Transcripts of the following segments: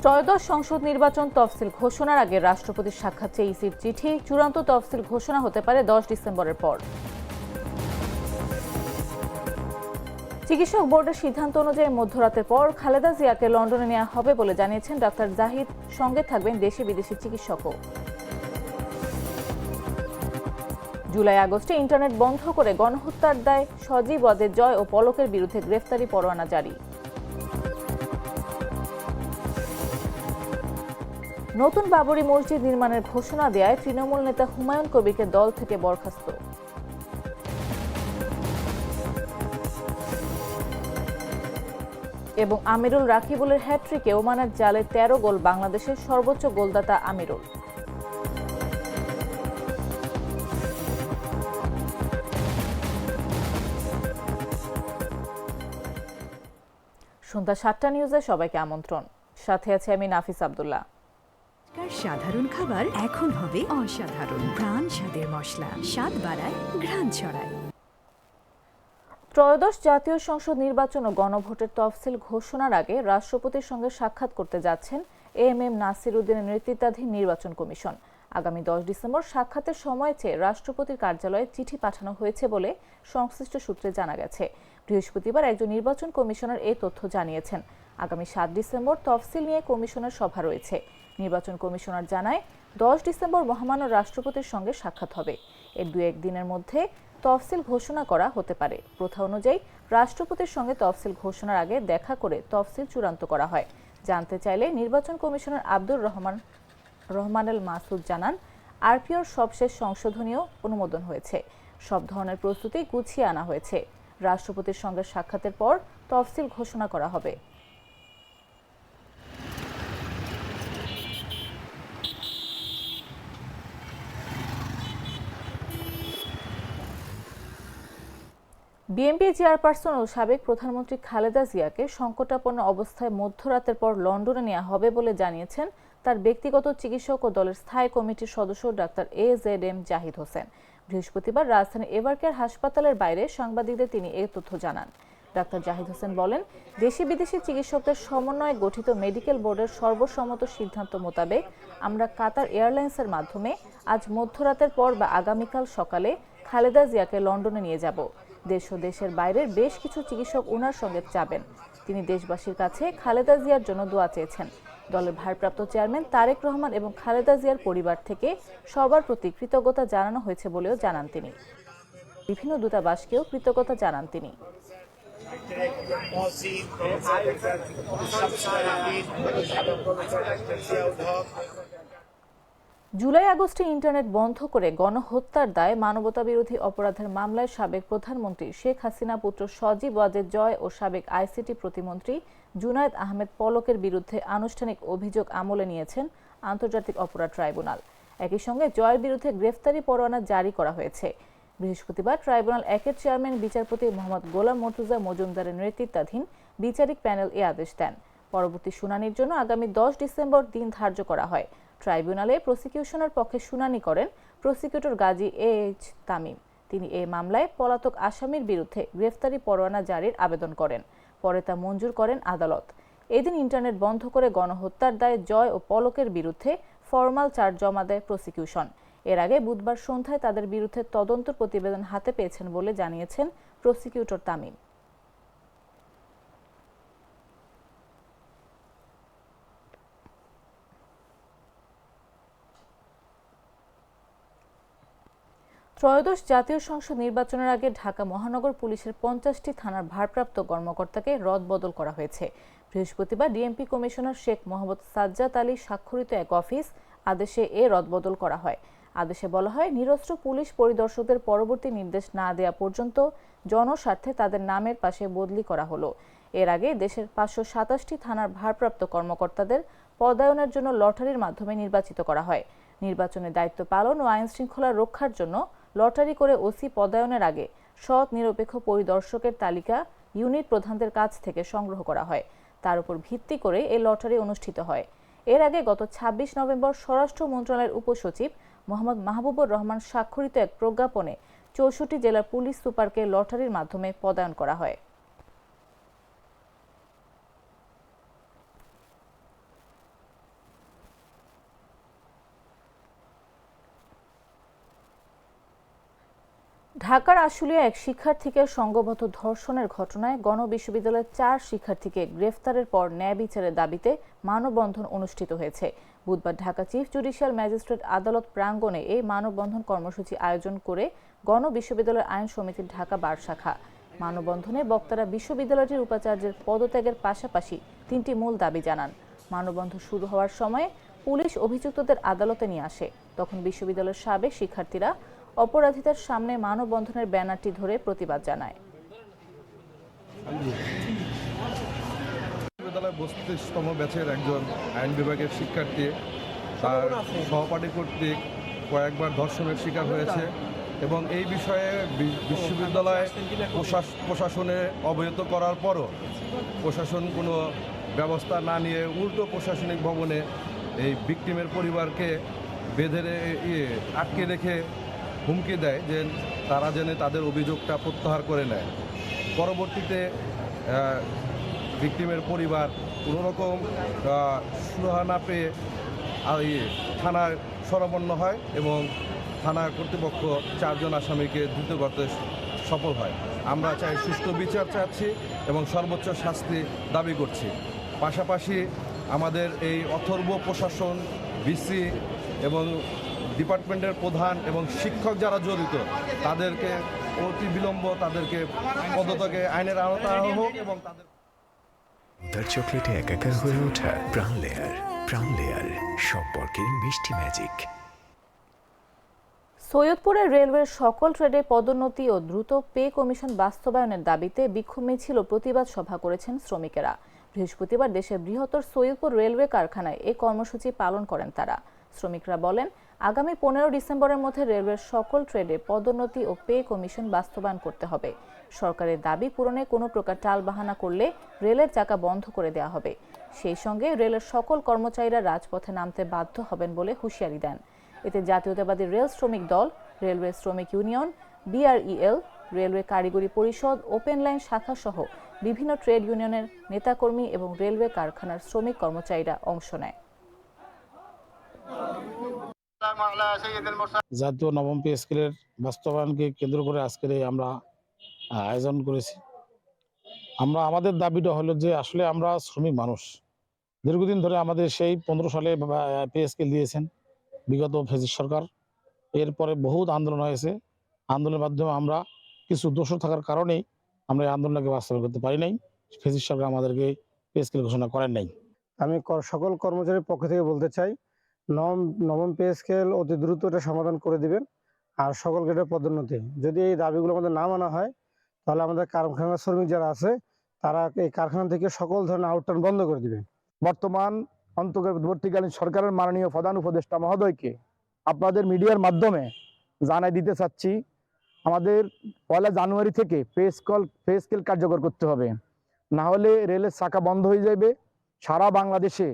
ত্রয়োদশ সংসদ নির্বাচন তফসিল ঘোষণার আগে রাষ্ট্রপতির সাক্ষাৎ চেয়ে ইসির চিঠি। চূড়ান্ত তফসিল ঘোষণা হতে পারে 10 ডিসেম্বরের পর। চিকিৎসক বোর্ডের সিদ্ধান্ত অনুযায়ী মধ্যরাতের পর খালেদা জিয়াকে লন্ডনে নেওয়া হবে বলে জানিয়েছেন ডাক্তার জাহিদ। সঙ্গে থাকবেন দেশি বিদেশি চিকিৎসকও। জুলাই আগস্টে ইন্টারনেট বন্ধ করে গণহত্যার দায় সজীব ওয়াজেদ জয় ও পলকের বিরুদ্ধে গ্রেফতারি পরোয়ানা জারি। নতুন বাবরি মসজিদ নির্মাণের ঘোষণা দেয় তৃণমূল নেতা হুমায়ুন কবিরকে দল থেকে বরখাস্ত। এবং আমিরুল রাকিবুলের হ্যাট্রিকে ওমানের জালে 13 গোল, বাংলাদেশের সর্বোচ্চ গোলদাতা আমিরুল। সন্ধ্যা 7টা নিউজে সবাইকে আমন্ত্রণ। সাথে আছে আমি নাফিস আব্দুল্লাহ। সাধারণ খাবার এখন হবে অসাধারণ। প্রাণ স্বাদের মশলা, স্বাদ বাড়ায়, ঘ্রাণ ছড়ায়। ত্রয়োদশ জাতীয় সংসদ নির্বাচন ও গণভোটের তফসিল ঘোষণার আগে রাষ্ট্রপতির সঙ্গে সাক্ষাৎ করতে যাচ্ছেন এএমএম নাসির উদ্দিনের নেতৃত্বাধীন নির্বাচন কমিশন। আগামী 10 ডিসেম্বর সাক্ষাতের সময় চেয়ে রাষ্ট্রপতির কার্যালয়ে চিঠি পাঠানো হয়েছে বলে সংশ্লিষ্ট সূত্রে জানা গেছে। বৃহস্পতিবার একজন নির্বাচন কমিশনার এই তথ্য জানিয়েছেন। আগামী 7 ডিসেম্বর তফসিল নিয়ে কমিশনের সভা রয়েছে। নির্বাচন কমিশনার জানায় 10 ডিসেম্বর মহামান্য রাষ্ট্রপতির সঙ্গে সাক্ষাৎ হবে। এর 2-1 দিনের মধ্যে তফসিল ঘোষণা করা হতে পারে। প্রথা অনুযায়ী রাষ্ট্রপতির সঙ্গে তফসিল ঘোষণার আগে দেখা করে তফসিল চূড়ান্ত করা হয়। জানতে চাইলে নির্বাচন কমিশনার আব্দুর রহমানুল মাসুদ জানান, আরপিওর সবশেষ সংশোধনীয় অনুমোদন হয়েছে। সব ধরনের প্রস্তুতি গুছিয়ে আনা হয়েছে। রাষ্ট্রপতির সঙ্গে সাক্ষাতের পর তফসিল ঘোষণা করা হবে। বিএনপি চেয়ারপারসন ও সাবেক প্রধানমন্ত্রী খালেদা জিয়াকে সংকটাপন্ন অবস্থায় মধ্যরাতের পর লন্ডনে নেওয়া হবে বলে জানিয়েছেন তার ব্যক্তিগত চিকিৎসক ও দলের স্থায়ী কমিটির সদস্য ডাক্তার এজেডএম জাহিদ হোসেন। বৃহস্পতিবার রাজধানী এভারকেয়ার হাসপাতালের বাইরে সাংবাদিকদের তিনি এই তথ্য জানান। ডাক্তার জাহিদ হোসেন বলেন, দেশি বিদেশি চিকিৎসকদের সমন্বয়ে গঠিত মেডিকেল বোর্ডের সর্বসম্মত সিদ্ধান্ত মোতাবেক আমরা কাতার এয়ারলাইন্সের মাধ্যমে আজ মধ্যরাতের পর বা আগামীকাল সকালে খালেদা জিয়াকে লন্ডনে নিয়ে যাব। দেশ ও দেশের বাইরের বেশ কিছু চিকিৎসক ওনার সঙ্গে যাবেন। তিনি দেশবাসীর কাছে খালেদা জিয়ার জন্য দোয়া চেয়েছেন। দলের ভারপ্রাপ্ত চেয়ারম্যান তারেক রহমান এবং খালেদা জিয়ার পরিবার থেকে সবার প্রতি কৃতজ্ঞতা জানানো হয়েছে বলেও জানান তিনি। বিভিন্ন দূতাবাসকেও কৃতজ্ঞতা জানান তিনি। জুলাই আগস্টে ইন্টারনেট বন্ধ করে গণহত্যার দায়ে মানবতাবিরোধী অপরাধের মামলায় সাবেক প্রধানমন্ত্রী শেখ হাসিনা পুত্র সজীব ওয়াজেদ জয় ও সাবেক আইসিটি প্রতিমন্ত্রী জুনায়েদ আহমেদ পলকের বিরুদ্ধে আনুষ্ঠানিক অভিযোগ আমলে নিয়েছেন আন্তর্জাতিক অপরাধ ট্রাইব্যুনাল। একই সঙ্গে জয়ের বিরুদ্ধে গ্রেফতারি পরোয়ানা জারি করা হয়েছে। বৃহস্পতিবার ট্রাইব্যুনাল 1-এর চেয়ারম্যান বিচারপতি মোহাম্মদ গোলাম মর্তুজা মজুমদারের নেতৃত্বাধীন বিচারিক প্যানেল এ আদেশ দেন। পরবর্তী শুনানির জন্য আগামী 10 ডিসেম্বর দিন ধার্য করা হয়। ট্রাইব্যুনালে প্রসিকিউশনের পক্ষে শুনানি করেন প্রসিকিউটর গাজী এইচ তামিম। তিনি এই মামলায় পলাতক আসামির বিরুদ্ধে গ্রেফতারি পরোয়ানা জারির আবেদন করেন। পরে তা মঞ্জুর করেন আদালত। এদিন ইন্টারনেট বন্ধ করে গণহত্যার দায়ে জয় ও পলকের বিরুদ্ধে ফরমাল চার্জ জমা দেয় প্রসিকিউশন। এর আগে বুধবার সন্ধ্যায় তাদের বিরুদ্ধে তদন্ত প্রতিবেদন হাতে পেয়েছেন বলে জানিয়েছেন প্রসিকিউটর তামিম। ত্রয়োদশ জাতীয় সংসদ নির্বাচনের আগে ঢাকা মহানগর পুলিশের 50টি থানার ভারপ্রাপ্ত কর্মকর্তাকে রদবদল করা হয়েছে। বৃহস্পতিবার ডিএমপি কমিশনার শেখ মোহাম্মদ সাজ্জাদ আলী স্বাক্ষরিত এক অফিস আদেশে এ রদবদল করা হয়। আদেশে বলা হয়, নিরস্ত্র পুলিশ পরিদর্শকদের পরবর্তী নির্দেশ না দেওয়া পর্যন্ত জনস্বার্থে তাদের নামের পাশে বদলি করা হলো। এর আগে দেশের 527টি থানার ভারপ্রাপ্ত কর্মকর্তাদের পদায়নের জন্য লটারির মাধ্যমে নির্বাচিত করা হয়। নির্বাচনের দায়িত্ব পালন ও আইন শৃঙ্খলা রক্ষার জন্য লটারি করে ওসি পদায়নের আগে সৎ নিরপেক্ষ পরিদর্শকের তালিকা ইউনিট প্রধানদের কাছ থেকে সংগ্রহ করা হয়। তার উপর ভিত্তি করে এই লটারি অনুষ্ঠিত হয়। এর আগে গত 26 নভেম্বর স্বরাষ্ট্র মন্ত্রণালয়ের উপসচিব মোহাম্মদ মাহবুবুর রহমান স্বাক্ষরিত এক প্রজ্ঞাপনে 64 জেলার পুলিশ সুপারকে লটারির মাধ্যমে পদায়ন করা হয়। ঢাকার আশুলিয়া এক শিক্ষার্থীকে সংঘবদ্ধ ধর্ষণের ঘটনায় গণবিশ্ববিদ্যালয়ের 4 শিক্ষার্থীকে গ্রেফতারের পর ন্যায় বিচারের দাবিতে মানববন্ধন অনুষ্ঠিত হয়েছে। বুধবার ঢাকা চিফ জুডিশিয়াল ম্যাজিস্ট্রেট আদালত প্রাঙ্গণে এই মানববন্ধন কর্মসূচি আয়োজন করে গণবিশ্ববিদ্যালয়ের আইন সমিতির ঢাকা বার শাখা। মানববন্ধনে বক্তারা বিশ্ববিদ্যালয়টির উপাচার্যের পদত্যাগের পাশাপাশি 3টি মূল দাবি জানান। মানববন্ধন শুরু হওয়ার সময় পুলিশ অভিযুক্তদের আদালতে নিয়ে আসে। তখন বিশ্ববিদ্যালয়ের সাবেক শিক্ষার্থীরা অপরাধীদের সামনে মানববন্ধনের ব্যানারটি ধরে প্রতিবাদ জানায়। বিশ্ববিদ্যালয় 32তম ব্যাচের একজন আইন বিভাগের শিক্ষার্থী তার সহপাঠী কর্তৃক কয়েকবার ধর্ষণের শিকার হয়েছে এবং এই বিষয়ে বিশ্ববিদ্যালয় প্রশাসনে অবহিত করার পরও প্রশাসন কোনো ব্যবস্থা না নিয়ে উল্টো প্রশাসনিক ভবনে এই ভিকটিমের পরিবারকে বেঁধে আটকে রেখে হুমকি দেয় যে তারা যেন তাদের অভিযোগটা প্রত্যাহার করে নেয়। পরবর্তীতে ভিকটিমের পরিবার কোনোরকম সুরাহা না পেয়ে থানায় শরণাপন্ন হয় এবং থানা কর্তৃপক্ষ 4 জন আসামিকে ধৃত করতে সফল হয়। আমরা চাই সুষ্ঠু বিচার চাচ্ছি এবং সর্বোচ্চ শাস্তি দাবি করছি। পাশাপাশি আমাদের এই অথর্ব প্রশাসন, ভিসি এবং ডিপার্টমেন্টের প্রধান এবং শিক্ষক যারা জড়িত তাদেরকে অতি বিলম্ব তাদেরকে পদত্যাগে আইনের আওতায় আনা হোক এবং তাদের চকলেটে একাকার হয়ে ওঠা প্রাণ লেয়ার সম্পর্কের মিষ্টি ম্যাজিক। সৈয়দপুরের রেলওয়ের সকল ট্রেডে পদোন্নতি ও দ্রুত পে কমিশন বাস্তবায়নের দাবিতে বিক্ষোভ মিছিল ও প্রতিবাদ সভা করেছেন শ্রমিকেরা। বৃহস্পতিবার দেশের বৃহত্তর সৈয়দপুর রেলওয়ে কারখানায় এই কর্মসূচি পালন করেন তারা। শ্রমিকরা বলেন, আগামী 15 ডিসেম্বরের মধ্যে রেলওয়ের সকল ট্রেডে পদোন্নতি ও পে কমিশন বাস্তবায়ন করতে হবে। সরকারের দাবি পূরণে কোনো প্রকার টালবাহানা করলে রেলের চাকা বন্ধ করে দেওয়া হবে। সেই সঙ্গে রেলের সকল কর্মচারীরা রাজপথে নামতে বাধ্য হবেন বলে হুঁশিয়ারি দেন। এতে জাতীয়তাবাদী রেল শ্রমিক দল, রেলওয়ে শ্রমিক ইউনিয়ন, বিআরইএল, রেলওয়ে কারিগরি পরিষদ, ওপেন লাইন শাখা সহ বিভিন্ন ট্রেড ইউনিয়নের নেতাকর্মী এবং রেলওয়ে কারখানার শ্রমিক কর্মচারীরা অংশ নেয়। জাতীয় নবম পে স্কেলের বাস্তবায়নকে কেন্দ্র করে আজকের আমরা আয়োজন করেছি। আমাদের দাবিটা হলো যে আসলে আমরা শ্রমিক মানুষ, দীর্ঘদিন ধরে আমাদের সেই 15 সালে পে স্কেল দিয়েছেন বিগত ফ্যাসিস্ট সরকার। এরপরে বহুত আন্দোলন হয়েছে, আন্দোলনের মাধ্যমে আমরা কিছু দোষর থাকার কারণেই আমরা এই আন্দোলনকে বাস্তবায়ন করতে পারি নাই। ফ্যাসিস্ট সরকার আমাদেরকে পে স্কেল ঘোষণা করেন নাই। আমি সকল কর্মচারীর পক্ষ থেকে বলতে চাই, নবম পে স্কেল অতি দ্রুত এটা সমাধান করে দিবেন। আর সকল গ্রেডের পদোন্নতি, যদি এই দাবিগুলো আমাদের না মানা হয় তাহলে আমাদের কারখানার শ্রমিক যারা আছে তারা এই কারখানা থেকে সকল ধরনের আউটটার্ন বন্ধ করে দিবে। বর্তমান অন্তর্বর্তীকালীন সরকারের মাননীয় প্রধান উপদেষ্টা মহোদয়কে আপনাদের মিডিয়ার মাধ্যমে জানাই দিতে চাচ্ছি, আমাদের 1 জানুয়ারি থেকে পে স্কেল কার্যকর করতে হবে, না হলে রেলের চাকা বন্ধ হয়ে যাবে। সারা বাংলাদেশে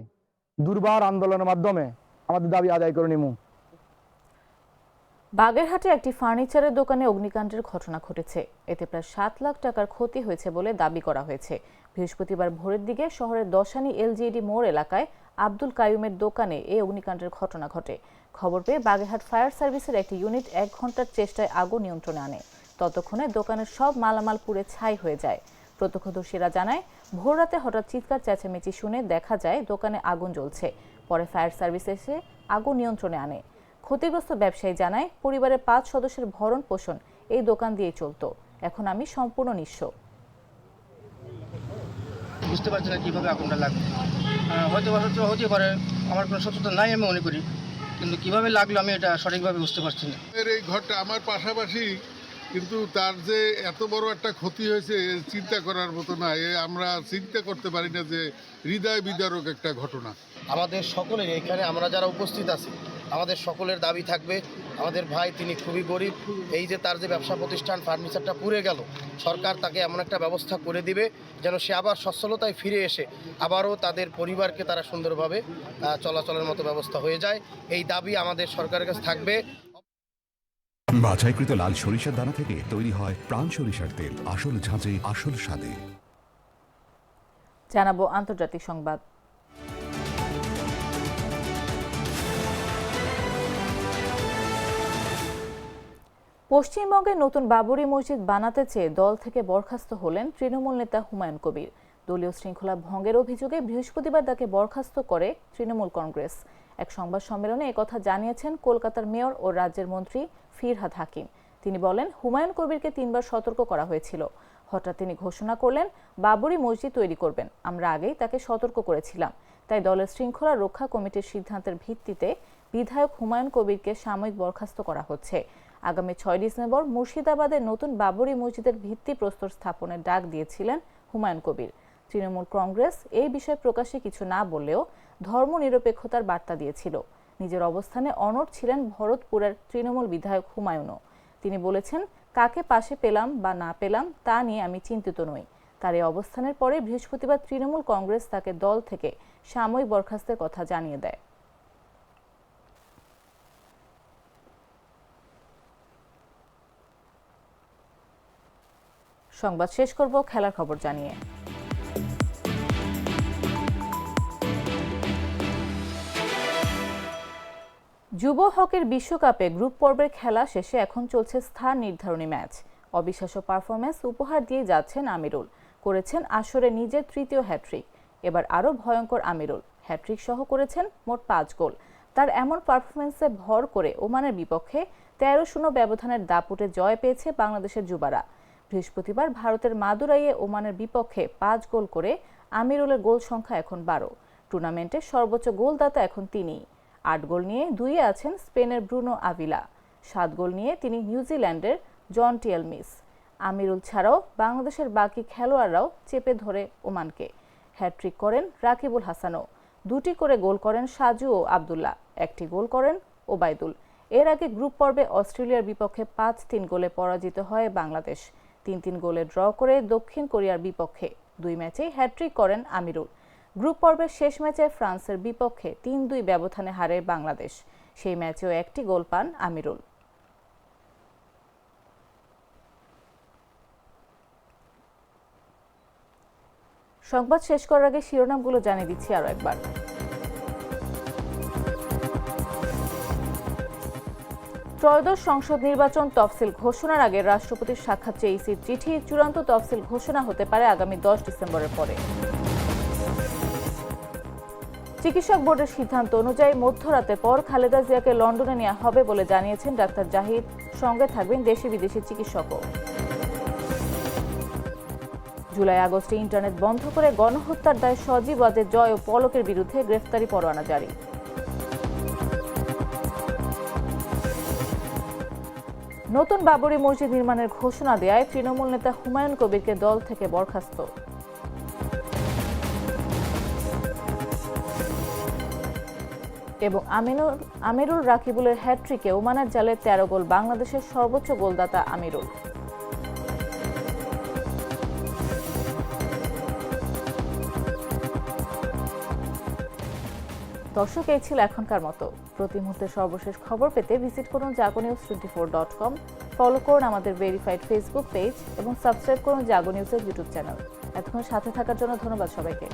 দুর্বার আন্দোলনের মাধ্যমে আমাদের দাবি আদায় করে নিমু। বাগেরহাটে একটি ফার্নিচারের দোকানে অগ্নিকাণ্ডের ঘটনা ঘটেছে। এতে প্রায় 7 লাখ টাকার ক্ষতি হয়েছে বলে দাবি করা হয়েছে। বৃহস্পতিবার ভোরের দিকে শহরের দশানী এলজিইডি মোড় এলাকায় আব্দুল কাইয়ুমের দোকানে এই অগ্নিকাণ্ডের ঘটনা ঘটে। খবর পেয়ে বাগেরহাট ফায়ার সার্ভিসের একটি ইউনিট 1 ঘন্টার চেষ্টায় আগুন নিয়ন্ত্রণে আনে। ততক্ষণে দোকানের সব মালামাল পুড়ে ছাই হয়ে যায়। প্রত্যক্ষদর্শীরা জানায়, ভোররাতে হঠাৎ চিৎকার চেঁচামেচি শুনে দেখা যায় দোকানে আগুন জ্বলছে। পরে ফায়ার সার্ভিস এসে আগুন নিয়ন্ত্রণে আনে। ক্ষতিগ্রস্ত ব্যবসায়ী জানায়, পরিবারের 5 সদস্যের ভরণ পোষণ এই দোকান দিয়ে চলতো। এখন আমি সম্পূর্ণ নিঃস্ব। বুঝতে পারছি না কীভাবে আগুনটা লাগবে। হয়তো হতে পারে, আমার কোনো সত্যতা নাই আমি মনে করি, কিন্তু কিভাবে লাগলো আমি এটা সঠিকভাবে বুঝতে পারছি না। এই ঘরটা আমার পাশাপাশি, কিন্তু তার যে এত বড় একটা ক্ষতি হয়েছে চিন্তা করার মতো না। আমরা চিন্তা করতে পারি না যে হৃদয় বিদারক একটা ঘটনা। আমাদের সকলের এখানে আমরা যারা উপস্থিত আছি, আমাদের সকলের দাবি থাকবে, আমাদের ভাই তিনি খুবই গরিব, এই যে তার যে ব্যবসা প্রতিষ্ঠান ফার্নিচারটা পুড়ে গেল, সরকার তাকে এমন একটা ব্যবস্থা করে দিবে যেন সে আবার সচ্ছলতায় ফিরে এসে আবারও তাদের পরিবারকে তারা সুন্দরভাবে চলাচলের মতো ব্যবস্থা হয়ে যায়। এই দাবি আমাদের সরকারের কাছে থাকবে। বাছাইকৃত লাল সরিষার দানা থেকে তৈরি হয় প্রাণ সরিষার তেল, আসল ঝাঁঝে আসল স্বাদে। জানাবো আন্তর্জাতিক সংবাদ। পশ্চিমবঙ্গে নতুন বাবরি মসজিদ বানাতে চেয়ে দল থেকে বরখাস্ত হলেন তৃণমূল নেতা হুমায়ুন কবির। দলীয় শৃঙ্খলা ভঙ্গের অভিযোগে বৃহস্পতিবার তাকে বরখাস্ত করে তৃণমূল কংগ্রেস। এক সংবাদ সম্মেলনে একথা জানিয়েছেন কলকাতার মেয়র ও রাজ্যের মন্ত্রী ফিরহাদ হাকিম। তিনি বলেন, হুমায়ুন কবিরকে 3 বার সতর্ক করা হয়েছিল। হঠাৎ তিনি ঘোষণা করলেন বাবরি মসজিদ তৈরি করবেন। আমরা আগেই তাকে সতর্ক করেছিলাম। তাই দলের শৃঙ্খলা রক্ষা কমিটির সিদ্ধান্তের ভিত্তিতে বিধায়ক হুমায়ুন কবিরকে সাময়িক বরখাস্ত করা হচ্ছে। আগামী 6 ডিসেম্বর মুর্শিদাবাদে নতুন বাবরি মসজিদের ভিত্তিপ্রস্তর স্থাপনের ডাক দিয়েছিলেন হুমায়ুন কবির। তৃণমূল কংগ্রেস এই বিষয়ে প্রকাশ্যে কিছু না বললেও ধর্মনিরপেক্ষতার বার্তা দিয়েছিল। নিজের অবস্থানে অনড় ছিলেন ভরতপুরের তৃণমূল বিধায়ক হুমায়ুনও। তিনি বলেছেন, কাকে পাশে পেলাম বা না পেলাম তা নিয়ে আমি চিন্তিত নই। তার এই অবস্থানের পরে বৃহস্পতিবার তৃণমূল কংগ্রেস তাকে দল থেকে সাময়িক বরখাস্তের কথা জানিয়ে দেয়। সংবাদ শেষ করব খেলার খবর জানিয়ে। যুব হকির বিশ্বকাপে গ্রুপ পর্বের খেলা শেষে এখন চলছে স্থান নির্ধারণী ম্যাচ। অবিশ্বাস্য পারফরম্যান্স উপহার দিয়ে যাচ্ছেন আমিরুল। করেছেন আসরে নিজের 3য় হ্যাট্রিক। এবার আরও ভয়ঙ্কর আমিরুল হ্যাট্রিক সহ করেছেন মোট 5 গোল। তার এমন পারফরম্যান্সে ভর করে ওমানের বিপক্ষে 13-0 ব্যবধানের দাপুটে জয় পেয়েছে বাংলাদেশের যুবারা। বৃহস্পতিবার ভারতের মাদুরাইয়ে ওমানের বিপক্ষে 5 গোল করে আমিরুলের গোল সংখ্যা এখন 12। টুর্নামেন্টের সর্বোচ্চ গোলদাতা এখন তিনিই। 8 গোল নিয়ে 2-এ আছেন স্পেনের ব্রুনো আভিলা। 7 গোল নিয়ে তিনি নিউজিল্যান্ডের জন টিয়েলমিস। আমিরুল ছাড়াও বাংলাদেশের বাকি খেলোয়াড়রাও চেপে ধরে ওমানকে। হ্যাট্রিক করেন রাকিবুল হাসানও। 2টি করে গোল করেন সাজু ও আবদুল্লাহ। 1টি গোল করেন ওবায়দুল। এর আগে গ্রুপ পর্বে অস্ট্রেলিয়ার বিপক্ষে 5-3 গোলে পরাজিত হয় বাংলাদেশ। 3-3 গোলে ড্র করে দক্ষিণ কোরিয়ার বিপক্ষে 2 ম্যাচেই হ্যাট্রিক করেন আমিরুল। গ্রুপ পর্বের শেষ ম্যাচে ফ্রান্সের বিপক্ষে 3-2 ব্যবধানে হারে বাংলাদেশ। সেই ম্যাচেও 1টি গোল পান আমিরুল। সংবাদ শেষ করার আগে শিরোনামগুলো জানিয়ে দিচ্ছি আরও একবার। ত্রয়োদশ সংসদ নির্বাচন তফসিল ঘোষণার আগে রাষ্ট্রপতির সাক্ষাৎ চেয়ে ইসির চিঠি। চূড়ান্ত তফসিল ঘোষণা হতে পারে আগামী 10 ডিসেম্বরের পরে। চিকিৎসক বোর্ডের সিদ্ধান্ত অনুযায়ী মধ্যরাতের পর খালেদা জিয়াকে লন্ডনে নেওয়া হবে বলে জানিয়েছেন ডাক্তার জাহিদ। সঙ্গে থাকবেন দেশি বিদেশি চিকিৎসকও। জুলাই আগস্টে ইন্টারনেট বন্ধ করে গণহত্যার দায়ে সজীব ওয়াজেদ জয় ও পলকের বিরুদ্ধে গ্রেফতারি পরোয়ানা জারি। নতুন বাবরি মসজিদ নির্মাণের ঘোষণা দেয় তৃণমূল নেতা হুমায়ুন কবিরকে দল থেকে বরখাস্ত। এবং আমিরুল রাকিবুলের হ্যাট্রিকে ওমানের জালে 13 গোল বাংলাদেশের সর্বোচ্চ গোলদাতা আমিরুল। দর্শক, এই ছিল এখনকার মতো। প্রতি মুহূর্তের সর্বশেষ খবর পেতে ভিজিট করুন jagonews24.com, ফলো করুন আমাদের ভেরিফাইড ফেসবুক পেজ এবং সাবস্ক্রাইব করুন জাগো নিউজের ইউটিউব চ্যানেল। এতক্ষণ সাথে থাকার জন্য ধন্যবাদ সবাইকে।